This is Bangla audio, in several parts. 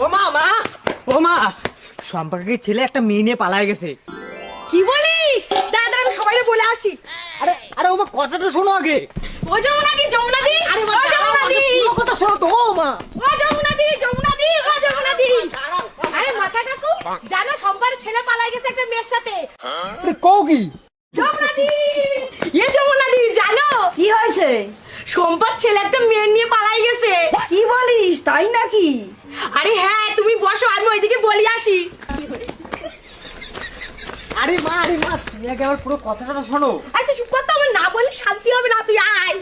ও মা মা ও মা সম্পর্কে ছেলে একটা মেয়ে নিয়ে পালায় গেছে। কি বলিস? দাদা আমি সবাইকে বলে আসি। আরে আরে ও মা কথাটা শোনো আগে। ও যমুনাদি যমুনাদি, আরে মা ও যমুনাদি, পুরো কথা শোনো তো ও মা। ও যমুনাদি যমুনাদি, ও যমুনাদি। আরে মাথা কাকু জানো সম্পারের ছেলে পালায় গেছে একটা মেয়ের সাথে। কও কি? যমুনাদি এ যমুনাদি জানো কি হয়েছে? সম্পার ছেলে একটা মেয়ে নিয়ে পালাই গেছে। কি বলিস, তাই নাকি? আরে হ্যাঁ তুমি বসো আমি ওইদিকে বলি আসি। আরে মা তুমি আগে আমার পুরো কথাটা তো শোনো। আচ্ছা চুপ কর তো, আমার না বললে শান্তি হবে না, তুই আয়।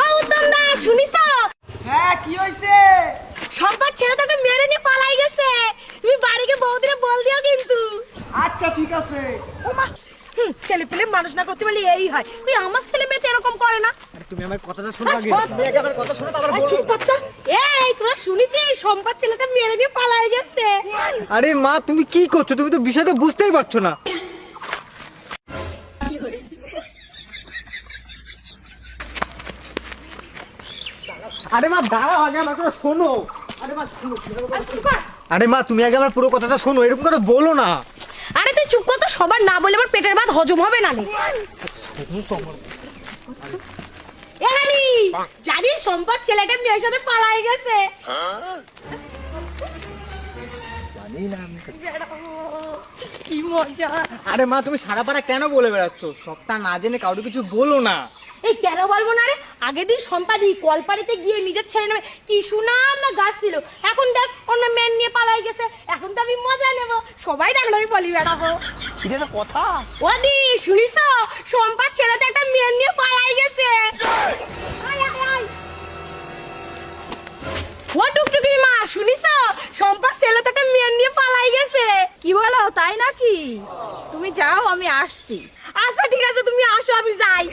ও উত্তম দা শুনিস? হ্যাঁ, কি হয়েছে? সম্পার ছেলে তাকে মেরে নিয়ে পালাই গেছে। তুমি বাড়িকে বৌদিরে বল দিও কিন্তু। আচ্ছা ঠিক আছে। ওমা ছেলে পেলে মানুষ না করতে বলে এই হয়। তুই আমার ছেলে মেয়ে তো এরকম করে না। আরে তুমি আমার কথাটা শোনো আগে। তুমি আগে আমার কথা শোনো তারপর আর বলো। চুপ কর তো। এই তোরা শুনেছিস সম্পার ছেলেটা মেরে নিয়ে পালাই গেছে? আরে মা তুমি কি করছো? তুমি তো বিষয়টা বুঝতেই পারছো না। আরে মা দাঁড়াও আগে আমার কথা শোনো। আরে মা শোনো। আর চুপ কর। আরে মা তুমি আগে আমার পুরো কথাটা শোনো, এরকম করে বলো না। আরে তুই চুপ কর তো, সবার না বলে আমার পেটের ভাত হজম হবে না রে। এখানি জানিস সম্পার ছেলেটা মেয়ের সাথে পালাই গেছে। জানি না আমি। কি মজা। আরে মা তুমি সারা পাড়া কেন বলে বেড়াচ্ছ? সবটা না জেনে কাউকে কিছু বলো না। এই কেন বলবো না রে? আগের দিন সম্পাদি কলপাড়িতে গিয়ে নিজের ছেলে নামে কি সুনাম না গাছ ছিল, এখন দেখ অন্য মেন নিয়ে পালাই গেছে। এখন তো আমি মজা নেব, সবাই দেখলো আমি বলি বেড়াবো। এটা তো কথা। ওদি শুনিস সম্পার ছেলেতে একটা মেন নিয়ে পালাই গেছে। আয়, আয়, আয়। ও টুকটুকির মা শুনিস সম্পার ছেলেতে একটা মেন নিয়ে পালাই গেছে। কি বলো, তাই নাকি? তুমি যাও, আমি আসছি। আচ্ছা ঠিক আছে তুমি আসো আমি যাই।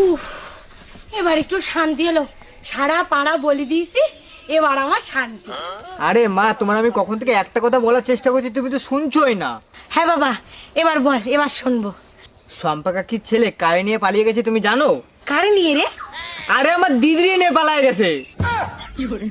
উফ এবার একটু শান্তি এলো, সারা পাড়া বলে দিয়েছি, এবার আমার শান্তি। আরে মা তোমার আমি কখন থেকে একটা কথা বলার চেষ্টা করছি, তুমি তো শুনছোই না। হ্যাঁ বাবা এবার বল, এবার শুনবো। শম্পা কাকির ছেলে কারে নিয়ে পালিয়ে গেছে তুমি জানো? কারে নিয়ে রে? আরে আমার দিদি নিয়ে পালিয়ে গেছে। কি বললি?